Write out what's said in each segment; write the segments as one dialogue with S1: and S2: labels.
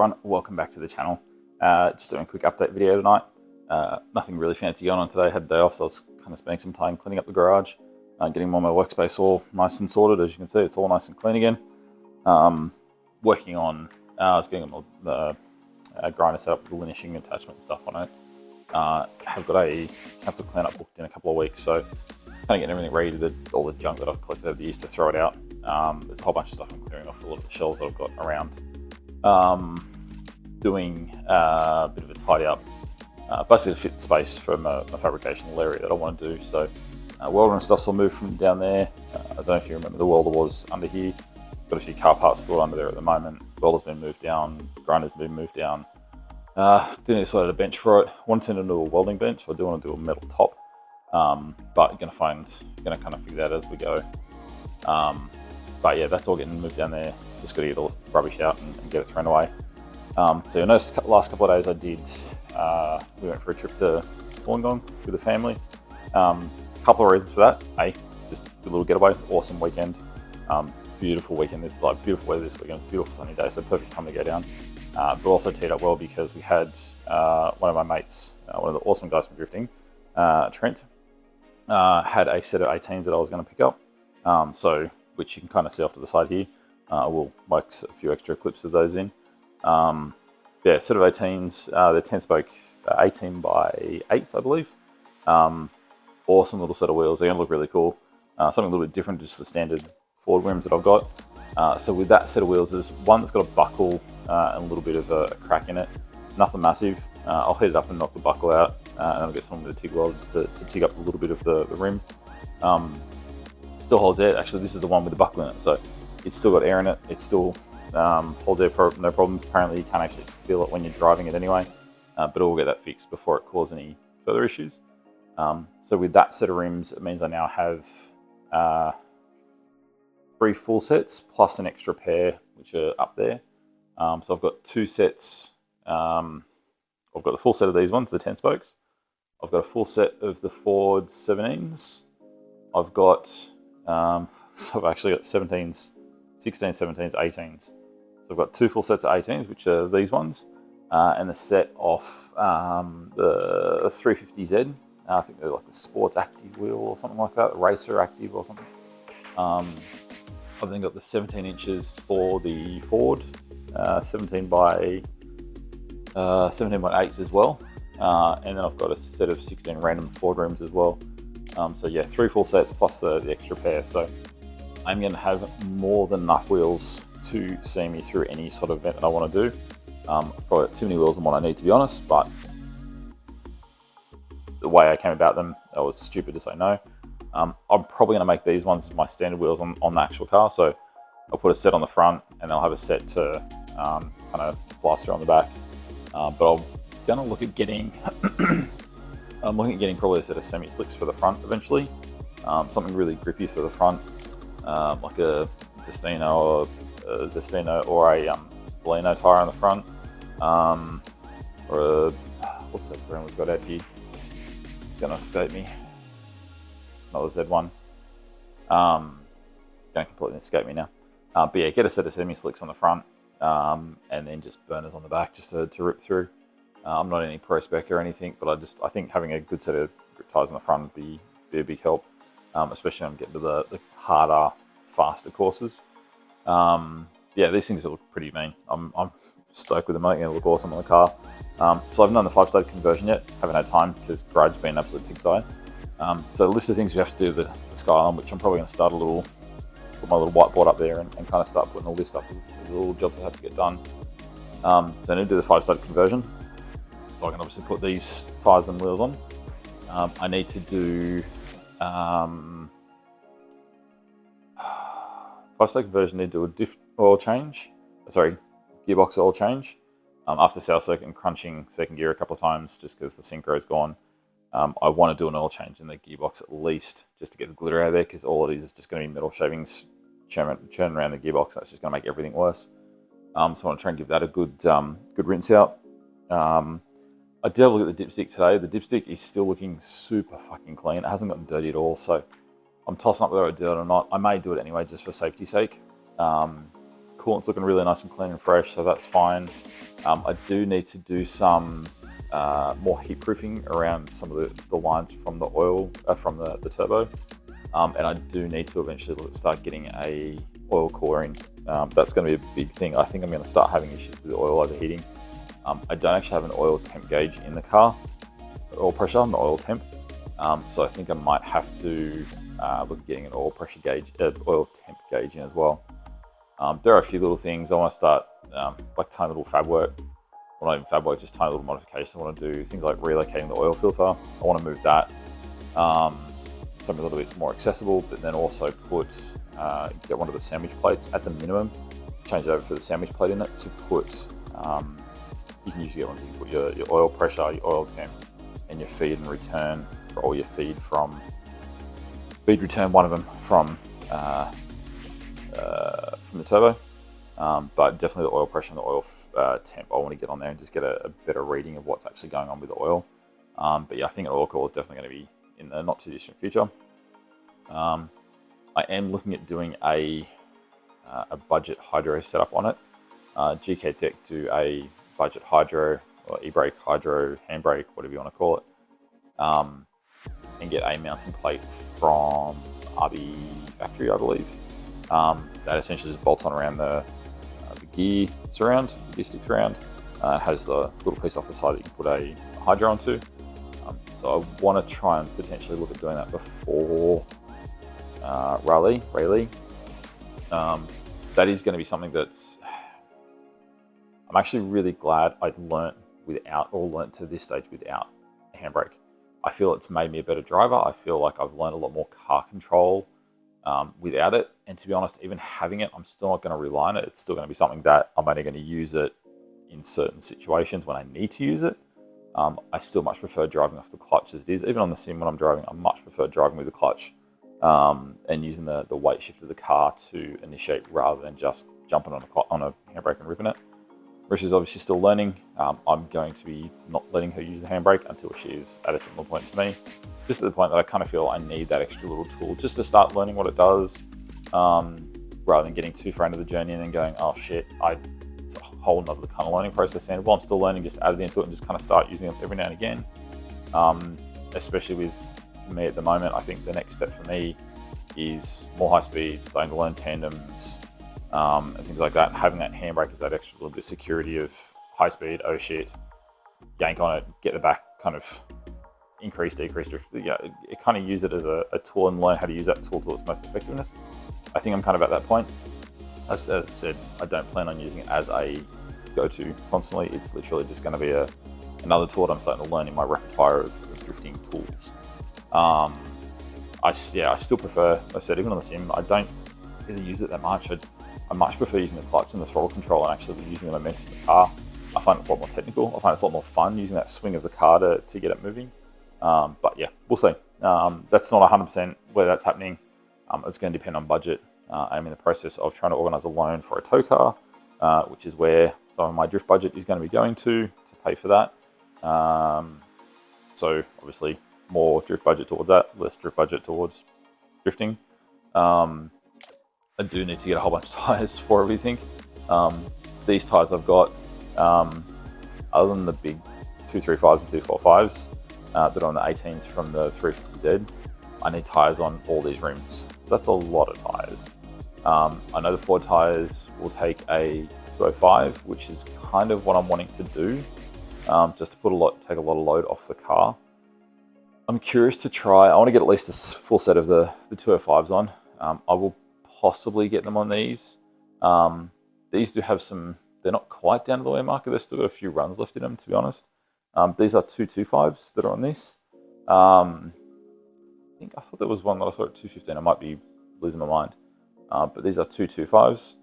S1: everyone, welcome back to the channel. Just doing a quick update video tonight. Nothing really fancy going on today. I had a day off, so I was kind of spending some time cleaning up the garage, getting all my workspace all nice and sorted. As you can see, it's all nice and clean again. Working on, I was getting the grinder set up with the linishing attachment and stuff on it. Have got a council cleanup booked in a couple of weeks, so kind of getting everything ready to all the junk that I've collected over the years to throw it out. There's a whole bunch of stuff I'm clearing off a lot of the shelves that I've got around. Doing a bit of a tidy up, basically to fit space from a fabricational area that I want to do. So welder and stuff's all moved from down there. I don't know if you remember, the welder was under here. Got a few car parts stored under there at the moment. Welder's been moved down, grinder's been moved down. Didn't decide a bench for it. Want to turn it into a welding bench, so I do want to do a metal top. But gonna kind of figure that as we go. But yeah, that's all getting moved down there. Just got to get all the rubbish out and get it thrown away. So you'll notice the last couple of days I did, we went for a trip to Wollongong with the family. Couple of reasons for that. A, just a little getaway, awesome weekend. Beautiful weekend. There's like beautiful weather this weekend, beautiful sunny day, so perfect time to go down. But also teed up well because we had one of my mates, one of the awesome guys from drifting, Trent, had a set of 18s that I was going to pick up. Which you can kind of see off to the side here. We'll make a few extra clips of those in. Yeah, set of 18s. They're 10 spoke, 18 by 8s, I believe. Awesome little set of wheels. They're going to look really cool. Something a little bit different to just the standard Ford rims that I've got. So with that set of wheels, there's one that's got a buckle and a little bit of a crack in it. Nothing massive. I'll heat it up and knock the buckle out, and I'll get someone with a TIG welder just to TIG up a little bit of the rim. Still holds air. Actually, this is the one with the buckle in it, so it's still got air in it. It still holds air, no problems. Apparently, you can't actually feel it when you're driving it anyway, but we'll get that fixed before it causes any further issues. So with that set of rims, it means I now have 3 full sets plus an extra pair, which are up there. So I've got 2 sets. I've got the full set of these ones, the 10 spokes. I've got a full set of the Ford 17s. I've got so I've actually got 17s, 16s, 17s, 18s. So I've got 2 full sets of 18s, which are these ones, and the set off the 350Z. I think they're like the Sports Active wheel or something like that, the Racer Active or something. I've then got the 17 inches for the Ford, 17 by 8s as well, and then I've got a set of 16 random Ford rims as well. So yeah, 3 full sets plus the extra pair. So I'm going to have more than enough wheels to see me through any sort of event that I want to do. I've probably got too many wheels than what I need, to be honest, but the way I came about them, I was stupid to say no. I'm probably going to make these ones my standard wheels on the actual car. So I'll put a set on the front and I'll have a set to kind of plaster on the back. But I'm going to look at getting... I'm looking at getting probably a set of semi-slicks for the front eventually. Something really grippy for the front, like a Zestino or a Baleno tyre on the front, or a, what's that brand we've got out here? It's going to escape me. Another Z1. Going to completely escape me now. But yeah, get a set of semi-slicks on the front, and then just burners on the back just to rip through. I'm not any pro spec or anything, but I think having a good set of grip tyres on the front would be a big help, especially when I'm getting to the harder, faster courses. Yeah, these things look pretty mean. I'm stoked with them. I think they look awesome on the car. So I haven't done the 5-stage conversion yet. Haven't had time because garage has been an absolute pigsty. So the list of things we have to do with the Skyline, which I'm probably going to start put my little whiteboard up there and kind of start putting a list up of the little jobs I have to get done. So I need to do the 5-stage conversion. So I can obviously put these tyres and wheels on. I need to do 5-stage conversion. Need to do a diff oil change. Sorry, gearbox oil change. After south circuit and crunching second gear a couple of times, just because the synchro is gone. I want to do an oil change in the gearbox at least, just to get the glitter out of there, because all it is just going to be metal shavings churning around the gearbox. That's just going to make everything worse. So I want to try and give that a good rinse out. I did have a look at the dipstick today. The dipstick is still looking super fucking clean. It hasn't gotten dirty at all, so I'm tossing up whether I do it or not. I may do it anyway just for safety's sake. coolant's looking really nice and clean and fresh, so that's fine. I do need to do some more heat proofing around some of the lines from the oil, from the turbo. And I do need to eventually start getting a oil cooler in. That's going to be a big thing. I think I'm going to start having issues with the oil overheating. I don't actually have an oil temp gauge in the car, oil pressure, not oil temp. So I think I might have to look at getting an oil pressure gauge, oil temp gauge in as well. There are a few little things I want to start, like tiny little fab work. Well, not even fab work, just tiny little modifications. I want to do things like relocating the oil filter. I want to move that. Something a little bit more accessible, but then also get one of the sandwich plates at the minimum, change it over for the sandwich plate in it to put, you can usually get ones that you put your oil pressure, your oil temp, and your feed and return for all your feed return, one of them from the turbo. But definitely the oil pressure and the oil temp, I want to get on there and just get a better reading of what's actually going on with the oil. But yeah, I think an oil cooler is definitely going to be in the not too distant future. I am looking at doing a budget hydro setup on it. GK Tech do a budget hydro or e-brake hydro handbrake, whatever you want to call it, and get a mounting plate from RB Factory, I believe. That essentially just bolts on around the gear surround, the gear stick surround. Has the little piece off the side that you can put a hydro onto. So I want to try and potentially look at doing that before Raleigh. That is going to be something that's, I'm actually really glad I learnt to this stage without a handbrake. I feel it's made me a better driver. I feel like I've learned a lot more car control without it. And to be honest, even having it, I'm still not going to rely on it. It's still going to be something that I'm only going to use it in certain situations when I need to use it. I still much prefer driving off the clutch as it is. Even on the sim when I'm driving, I much prefer driving with the clutch and using the weight shift of the car to initiate rather than just jumping on a handbrake and ripping it. Rish is obviously still learning. I'm going to be not letting her use the handbrake until she is at a similar point to me. Just at the point that I kind of feel I need that extra little tool just to start learning what it does, rather than getting too far into the journey and then going, oh shit, it's a whole nother kind of learning process. And while I'm still learning, just add it into it and just kind of start using it every now and again. Especially with me at the moment, I think the next step for me is more high speed, starting to learn tandems, and things like that. Having that handbrake is that extra little bit of security of high speed, oh shit, yank on it, get the back kind of increase, decrease drift. Yeah, it kind of use it as a tool and learn how to use that tool to its most effectiveness. I think I'm kind of at that point. As I said, I don't plan on using it as a go-to constantly. It's literally just going to be another tool that I'm starting to learn in my repertoire of drifting tools. I still prefer, I said, even on the sim, I don't really use it that much. I much prefer using the clutch and the throttle control and actually using the momentum of the car. I find it's a lot more technical. I find it's a lot more fun using that swing of the car to get it moving. But yeah, we'll see. That's not 100% where that's happening. It's going to depend on budget. I'm in the process of trying to organise a loan for a tow car, which is where some of my drift budget is going to be going to pay for that. So obviously more drift budget towards that, less drift budget towards drifting. I do need to get a whole bunch of tyres for everything. These tyres I've got, other than the big 235s and 245s that are on the 18s from the 350Z, I need tyres on all these rims. So that's a lot of tyres. I know the Ford tyres will take a 205, which is kind of what I'm wanting to do, just to take a lot of load off the car. I'm curious to try. I want to get at least a full set of the 205s on. I will possibly get them on these. These do have some, they're not quite down to the wear marker. They've still got a few runs left in them, to be honest. These are 225s that are on this. I thought there was one that I saw at 215. I might be losing my mind. But these are 225s.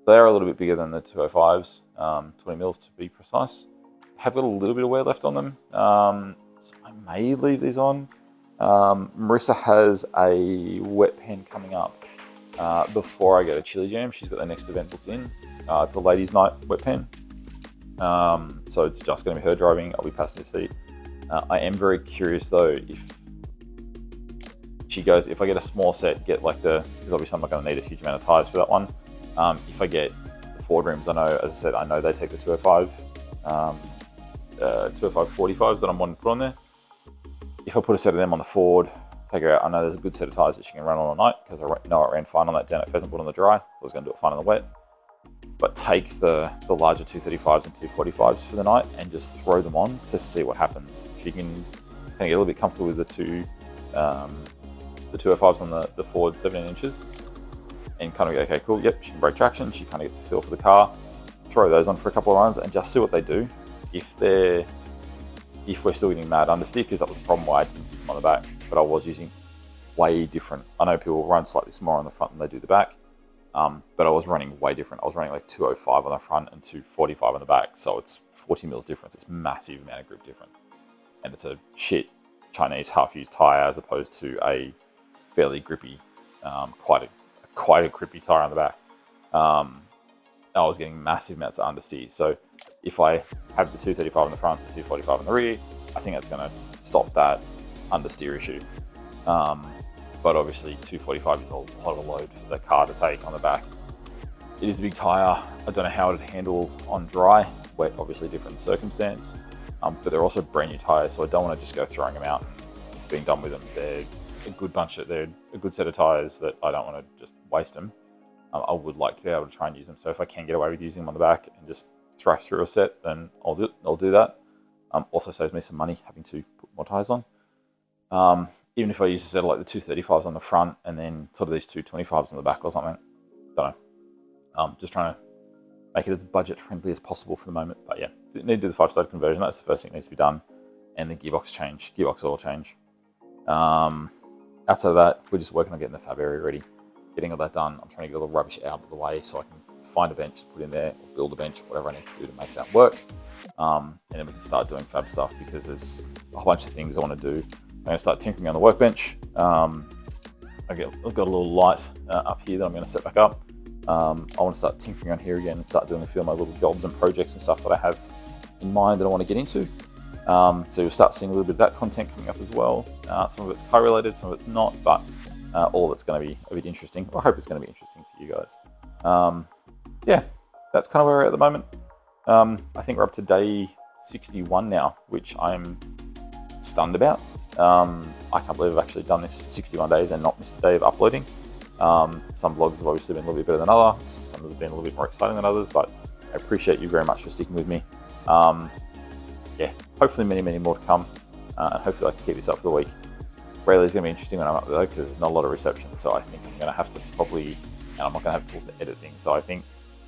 S1: They are a little bit bigger than the 205s, 20 mils to be precise. Have got a little bit of wear left on them. So I may leave these on. Marissa has a wet pen coming up before I go to Chili Jam. She's got the next event booked in. It's a ladies' night wet pen. So it's just going to be her driving. I'll be passenger seat. I am very curious though if she goes, if I get a small set, get like because obviously I'm not going to need a huge amount of tyres for that one. If I get Ford rims, I know, as I said, I know they take the 205, 205 45s that I'm wanting to put on there. If I put a set of them on the Ford, take her out, I know there's a good set of tyres that she can run on all night, because I know it ran fine on that down at Pheasantwood on the dry, so I was going to do it fine on the wet. But take the larger 235s and 245s for the night and just throw them on to see what happens. She can kind of get a little bit comfortable with the 205s on the Ford 17 inches and kind of go, okay, cool, yep, she can brake traction, she kind of gets a feel for the car, throw those on for a couple of runs and just see what they do. If we're still getting mad understeer, because that was the problem why I didn't use them on the back, but I was using way different. I know people run slightly smaller on the front than they do the back, but I was running way different. I was running like 205 on the front and 245 on the back, so it's 40 mils difference. It's massive amount of grip difference, and it's a shit Chinese half-used tire as opposed to a fairly grippy, quite a grippy tire on the back. I was getting massive amounts of understeer. So if I have the 235 in the front, the 245 in the rear, I think that's going to stop that understeer issue. But obviously 245 is a lot of a load for the car to take on the back. It is a big tire. I don't know how it would handle on dry, wet, obviously different circumstance. But they're also brand new tires, so I don't want to just go throwing them out and being done with them. They're they're a good set of tires that I don't want to just waste them. I would like to be able to try and use them. So if I can get away with using them on the back and just thrash through a set, then I'll do that. Also saves me some money having to put more tires on. Even if I use a set of like the 235s on the front and then sort of these 225s on the back or something. Don't know. Just trying to make it as budget friendly as possible for the moment. But yeah, need to do the 5-star conversion. That's the first thing that needs to be done. And the gearbox oil change. Outside of that, we're just working on getting the fab area ready. Getting all that done. I'm trying to get all the rubbish out of the way so I can find a bench to put in there, or build a bench, whatever I need to do to make that work. And then we can start doing fab stuff, because there's a whole bunch of things I want to do. I'm going to start tinkering on the workbench. I've got a little light up here that I'm going to set back up. I want to start tinkering on here again and start doing a few of my little jobs and projects and stuff that I have in mind that I want to get into. So you'll start seeing a little bit of that content coming up as well. Some of it's car related, some of it's not, but all of it's going to be a bit interesting. I hope it's going to be interesting for you guys. Yeah, that's kind of where we're at the moment. I think we're up to day 61 now, which I'm stunned about. I can't believe I've actually done this 61 days and not missed a day of uploading. Some vlogs have obviously been a little bit better than others. Some have been a little bit more exciting than others, but I appreciate you very much for sticking with me. Yeah, hopefully many more to come. And hopefully I can keep this up for the week. Rayleigh is going to be interesting when I'm up there, because there's not a lot of reception. So I think I'm going to have to probably, and I'm not going to have tools to edit things. So I think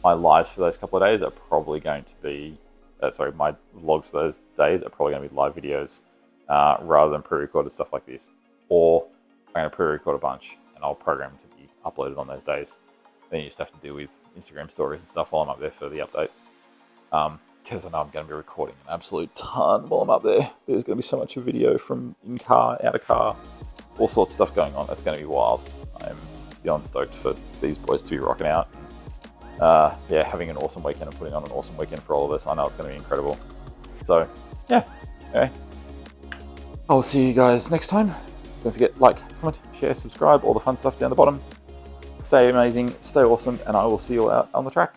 S1: my lives for those couple of days are probably going to be, my vlogs for those days are probably going to be live videos rather than pre-recorded stuff like this. Or I'm going to pre-record a bunch and I'll program to be uploaded on those days. Then you just have to deal with Instagram stories and stuff while I'm up there for the updates. Because I know I'm going to be recording an absolute ton while I'm up there. There's going to be so much video from in-car, out-of-car, all sorts of stuff going on. That's going to be wild. I'm beyond stoked for these boys to be rocking out. Yeah, having an awesome weekend and putting on an awesome weekend for all of us. I know it's going to be incredible. So, yeah. Anyway, I'll see you guys next time. Don't forget, like, comment, share, subscribe, all the fun stuff down the bottom. Stay amazing, stay awesome, and I will see you all out on the track.